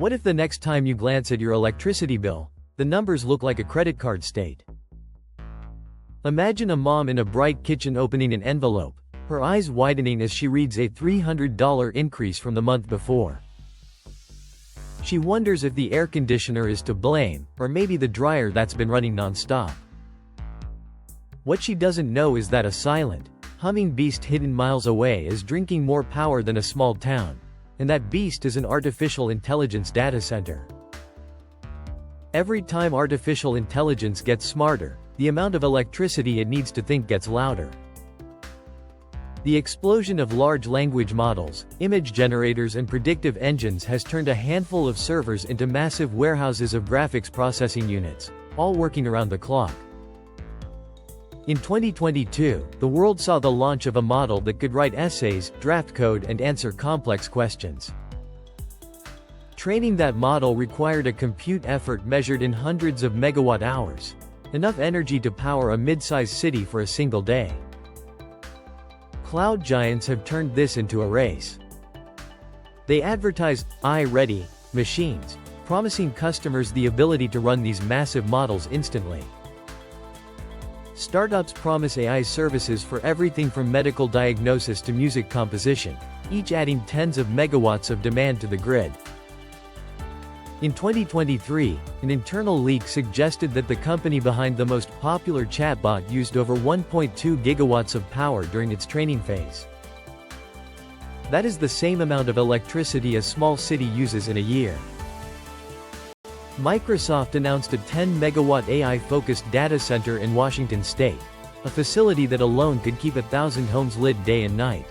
What if the next time you glance at your electricity bill, the numbers look like a credit card state? Imagine a mom in a bright kitchen opening an envelope, her eyes widening as she reads a $300 increase from the month before. She wonders if the air conditioner is to blame, or maybe the dryer that's been running non-stop. What she doesn't know is that a silent, humming beast hidden miles away is drinking more power than a small town, and that beast is an artificial intelligence data center. Every time artificial intelligence gets smarter, the amount of electricity it needs to think gets louder. The explosion of large language models, image generators and predictive engines has turned a handful of servers into massive warehouses of graphics processing units, all working around the clock. In 2022, the world saw the launch of a model that could write essays, draft code and answer complex questions. Training that model required a compute effort measured in hundreds of megawatt hours, enough energy to power a mid-sized city for a single day. Cloud giants have turned this into a race. They advertise AI-ready machines, promising customers the ability to run these massive models instantly. Startups promise AI services for everything from medical diagnosis to music composition, each adding tens of megawatts of demand to the grid. In 2023, an internal leak suggested that the company behind the most popular chatbot used over 1.2 gigawatts of power during its training phase. That is the same amount of electricity a small city uses in a year. Microsoft announced a 10-megawatt AI-focused data center in Washington state, a facility that alone could keep 1,000 homes lit day and night.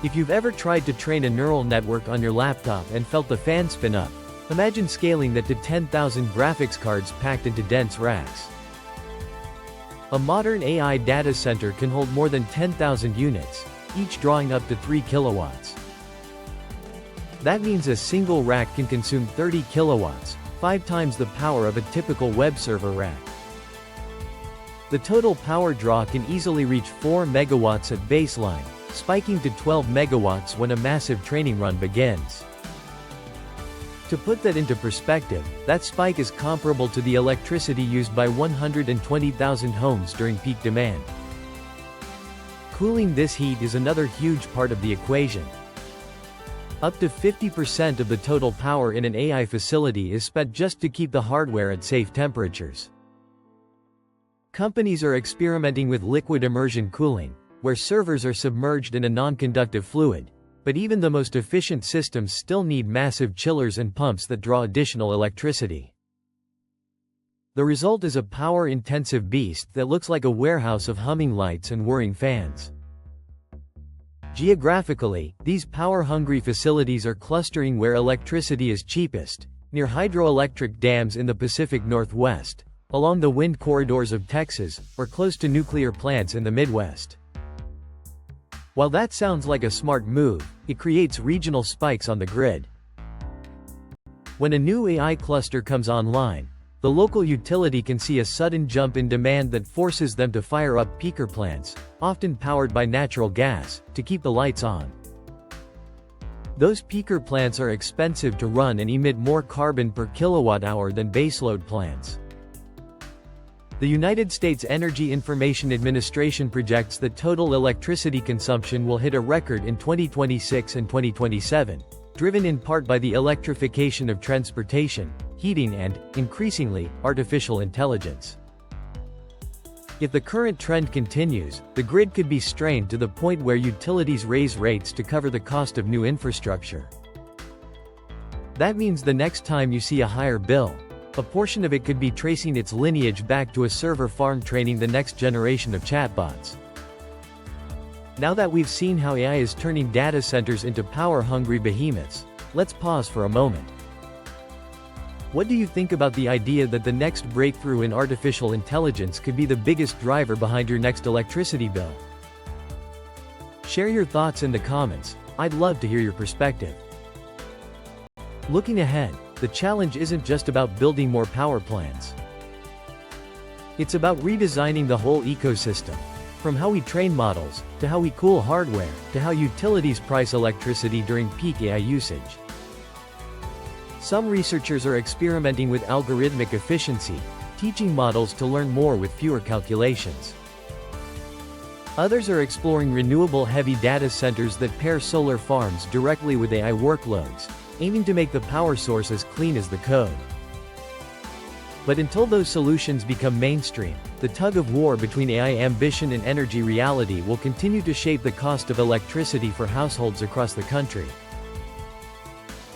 If you've ever tried to train a neural network on your laptop and felt the fan spin up, imagine scaling that to 10,000 graphics cards packed into dense racks. A modern AI data center can hold more than 10,000 units, each drawing up to 3 kilowatts. That means a single rack can consume 30 kilowatts, 5 times the power of a typical web server rack. The total power draw can easily reach 4 megawatts at baseline, spiking to 12 megawatts when a massive training run begins. To put that into perspective, that spike is comparable to the electricity used by 120,000 homes during peak demand. Cooling this heat is another huge part of the equation. Up to 50% of the total power in an AI facility is spent just to keep the hardware at safe temperatures. Companies are experimenting with liquid immersion cooling, where servers are submerged in a non-conductive fluid, but even the most efficient systems still need massive chillers and pumps that draw additional electricity. The result is a power-intensive beast that looks like a warehouse of humming lights and whirring fans. Geographically, these power-hungry facilities are clustering where electricity is cheapest, near hydroelectric dams in the Pacific Northwest, along the wind corridors of Texas, or close to nuclear plants in the Midwest. While that sounds like a smart move, it creates regional spikes on the grid. When a new AI cluster comes online, the local utility can see a sudden jump in demand that forces them to fire up peaker plants, often powered by natural gas, to keep the lights on. Those peaker plants are expensive to run and emit more carbon per kilowatt hour than baseload plants. The United States Energy Information Administration projects that total electricity consumption will hit a record in 2026 and 2027, driven in part by the electrification of transportation, heating and, increasingly, artificial intelligence. If the current trend continues, the grid could be strained to the point where utilities raise rates to cover the cost of new infrastructure. That means the next time you see a higher bill, a portion of it could be tracing its lineage back to a server farm training the next generation of chatbots. Now that we've seen how AI is turning data centers into power-hungry behemoths, let's pause for a moment. What do you think about the idea that the next breakthrough in artificial intelligence could be the biggest driver behind your next electricity bill? Share your thoughts in the comments. I'd love to hear your perspective. Looking ahead, the challenge isn't just about building more power plants. It's about redesigning the whole ecosystem, from how we train models, to how we cool hardware, to how utilities price electricity during peak AI usage. Some researchers are experimenting with algorithmic efficiency, teaching models to learn more with fewer calculations. Others are exploring renewable heavy data centers that pair solar farms directly with AI workloads, aiming to make the power source as clean as the code. But until those solutions become mainstream, the tug-of-war between AI ambition and energy reality will continue to shape the cost of electricity for households across the country.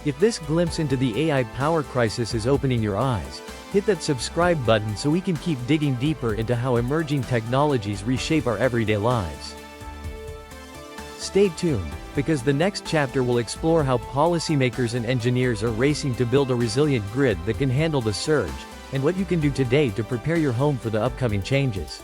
If this glimpse into the AI power crisis is opening your eyes, hit that subscribe button so we can keep digging deeper into how emerging technologies reshape our everyday lives. Stay tuned, because the next chapter will explore how policymakers and engineers are racing to build a resilient grid that can handle the surge, and what you can do today to prepare your home for the upcoming changes.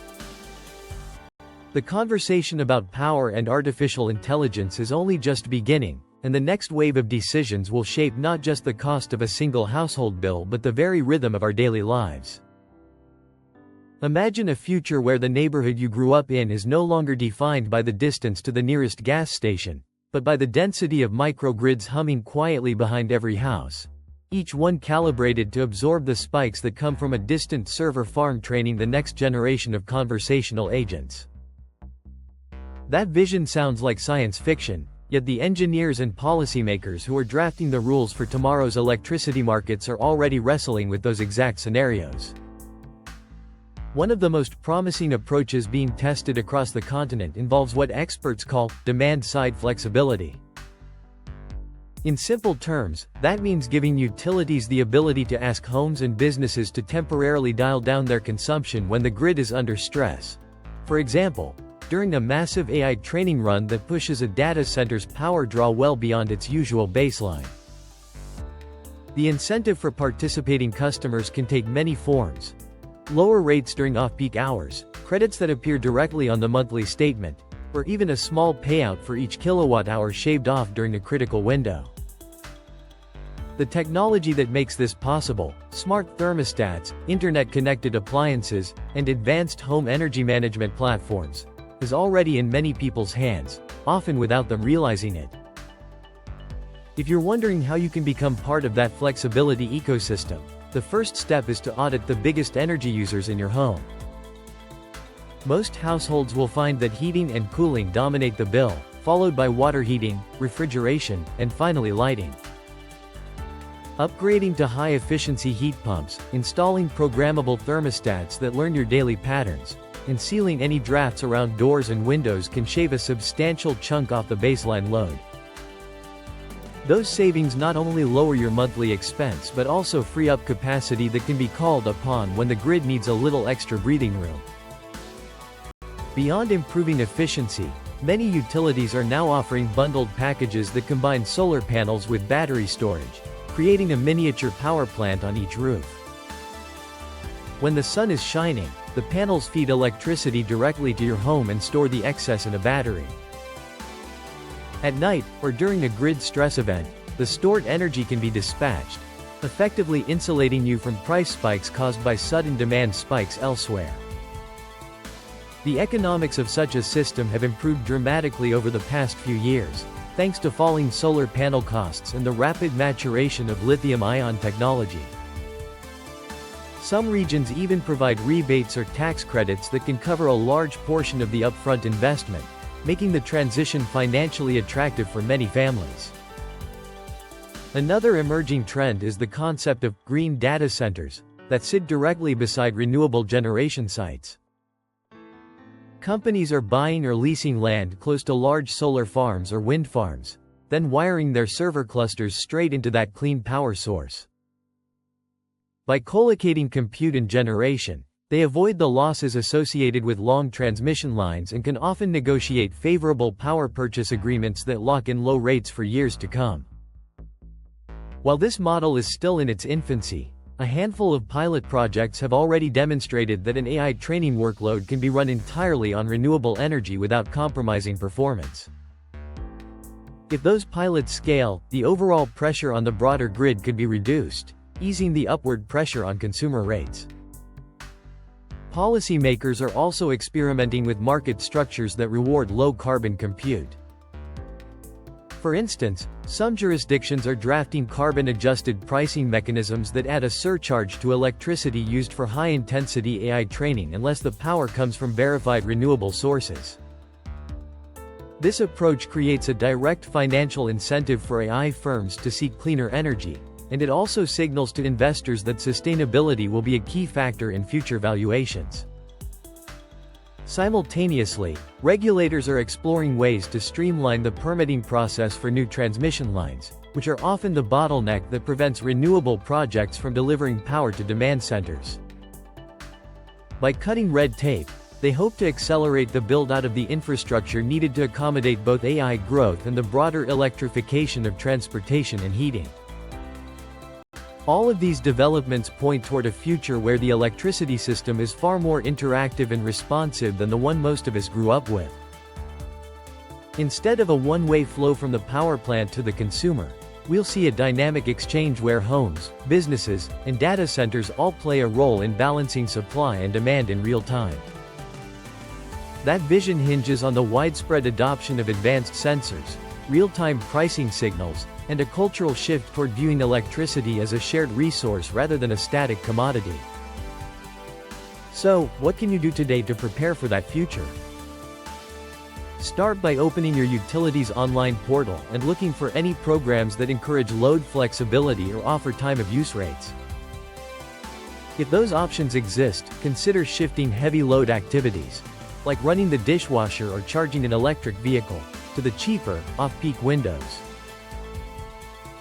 The conversation about power and artificial intelligence is only just beginning, and the next wave of decisions will shape not just the cost of a single household bill but the very rhythm of our daily lives. Imagine a future where the neighborhood you grew up in is no longer defined by the distance to the nearest gas station, but by the density of microgrids humming quietly behind every house, each one calibrated to absorb the spikes that come from a distant server farm training the next generation of conversational agents. That vision sounds like science fiction, yet the engineers and policymakers who are drafting the rules for tomorrow's electricity markets are already wrestling with those exact scenarios. One of the most promising approaches being tested across the continent involves what experts call demand-side flexibility. In simple terms, that means giving utilities the ability to ask homes and businesses to temporarily dial down their consumption when the grid is under stress. For example, during a massive AI training run that pushes a data center's power draw well beyond its usual baseline. The incentive for participating customers can take many forms. Lower rates during off-peak hours, credits that appear directly on the monthly statement, or even a small payout for each kilowatt-hour shaved off during a critical window. The technology that makes this possible, smart thermostats, internet-connected appliances, and advanced home energy management platforms, is already in many people's hands, often without them realizing it. If you're wondering how you can become part of that flexibility ecosystem, the first step is to audit the biggest energy users in your home. Most households will find that heating and cooling dominate the bill, followed by water heating, refrigeration, and finally lighting. Upgrading to high-efficiency heat pumps, installing programmable thermostats that learn your daily patterns, and sealing any drafts around doors and windows can shave a substantial chunk off the baseline load. Those savings not only lower your monthly expense but also free up capacity that can be called upon when the grid needs a little extra breathing room. Beyond improving efficiency, many utilities are now offering bundled packages that combine solar panels with battery storage, creating a miniature power plant on each roof. When the sun is shining, the panels feed electricity directly to your home and store the excess in a battery. At night, or during a grid stress event, the stored energy can be dispatched, effectively insulating you from price spikes caused by sudden demand spikes elsewhere. The economics of such a system have improved dramatically over the past few years, thanks to falling solar panel costs and the rapid maturation of lithium-ion technology. Some regions even provide rebates or tax credits that can cover a large portion of the upfront investment, making the transition financially attractive for many families. Another emerging trend is the concept of green data centers that sit directly beside renewable generation sites. Companies are buying or leasing land close to large solar farms or wind farms, then wiring their server clusters straight into that clean power source. By co-locating compute and generation, they avoid the losses associated with long transmission lines and can often negotiate favorable power purchase agreements that lock in low rates for years to come. While this model is still in its infancy, a handful of pilot projects have already demonstrated that an AI training workload can be run entirely on renewable energy without compromising performance. If those pilots scale, the overall pressure on the broader grid could be reduced, easing the upward pressure on consumer rates. Policymakers are also experimenting with market structures that reward low-carbon compute. For instance, some jurisdictions are drafting carbon-adjusted pricing mechanisms that add a surcharge to electricity used for high-intensity AI training unless the power comes from verified renewable sources. This approach creates a direct financial incentive for AI firms to seek cleaner energy, and it also signals to investors that sustainability will be a key factor in future valuations. Simultaneously, regulators are exploring ways to streamline the permitting process for new transmission lines, which are often the bottleneck that prevents renewable projects from delivering power to demand centers. By cutting red tape, they hope to accelerate the build-out of the infrastructure needed to accommodate both AI growth and the broader electrification of transportation and heating. All of these developments point toward a future where the electricity system is far more interactive and responsive than the one most of us grew up with. Instead of a one-way flow from the power plant to the consumer, we'll see a dynamic exchange where homes, businesses, and data centers all play a role in balancing supply and demand in real time. That vision hinges on the widespread adoption of advanced sensors, real-time pricing signals, and a cultural shift toward viewing electricity as a shared resource rather than a static commodity. So, what can you do today to prepare for that future? Start by opening your utility's online portal and looking for any programs that encourage load flexibility or offer time-of-use rates. If those options exist, consider shifting heavy load activities, like running the dishwasher or charging an electric vehicle, to the cheaper, off-peak windows.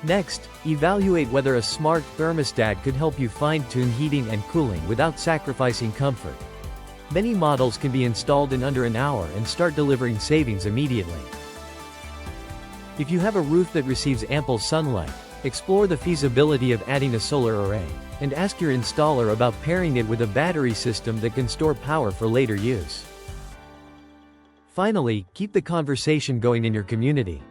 Next, evaluate whether a smart thermostat could help you fine-tune heating and cooling without sacrificing comfort. Many models can be installed in under an hour and start delivering savings immediately. If you have a roof that receives ample sunlight, explore the feasibility of adding a solar array, and ask your installer about pairing it with a battery system that can store power for later use. Finally, keep the conversation going in your community.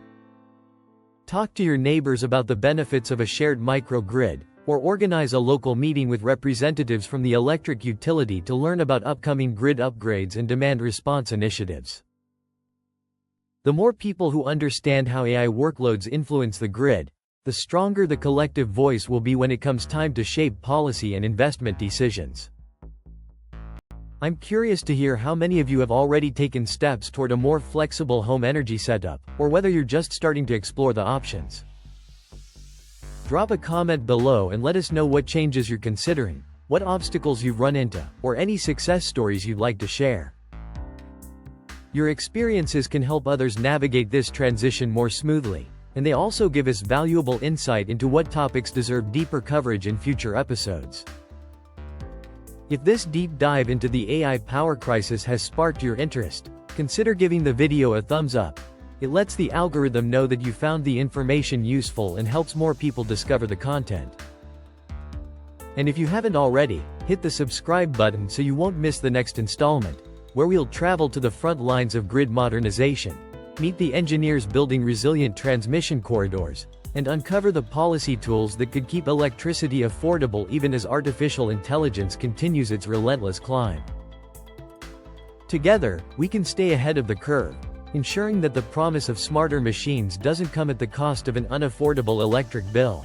Talk to your neighbors about the benefits of a shared microgrid, or organize a local meeting with representatives from the electric utility to learn about upcoming grid upgrades and demand response initiatives. The more people who understand how AI workloads influence the grid, the stronger the collective voice will be when it comes time to shape policy and investment decisions. I'm curious to hear how many of you have already taken steps toward a more flexible home energy setup, or whether you're just starting to explore the options. Drop a comment below and let us know what changes you're considering, what obstacles you've run into, or any success stories you'd like to share. Your experiences can help others navigate this transition more smoothly, and they also give us valuable insight into what topics deserve deeper coverage in future episodes. If this deep dive into the AI power crisis has sparked your interest, consider giving the video a thumbs up. It lets the algorithm know that you found the information useful and helps more people discover the content. And if you haven't already, hit the subscribe button so you won't miss the next installment, where we'll travel to the front lines of grid modernization, meet the engineers building resilient transmission corridors, and uncover the policy tools that could keep electricity affordable even as artificial intelligence continues its relentless climb. Together, we can stay ahead of the curve, ensuring that the promise of smarter machines doesn't come at the cost of an unaffordable electric bill.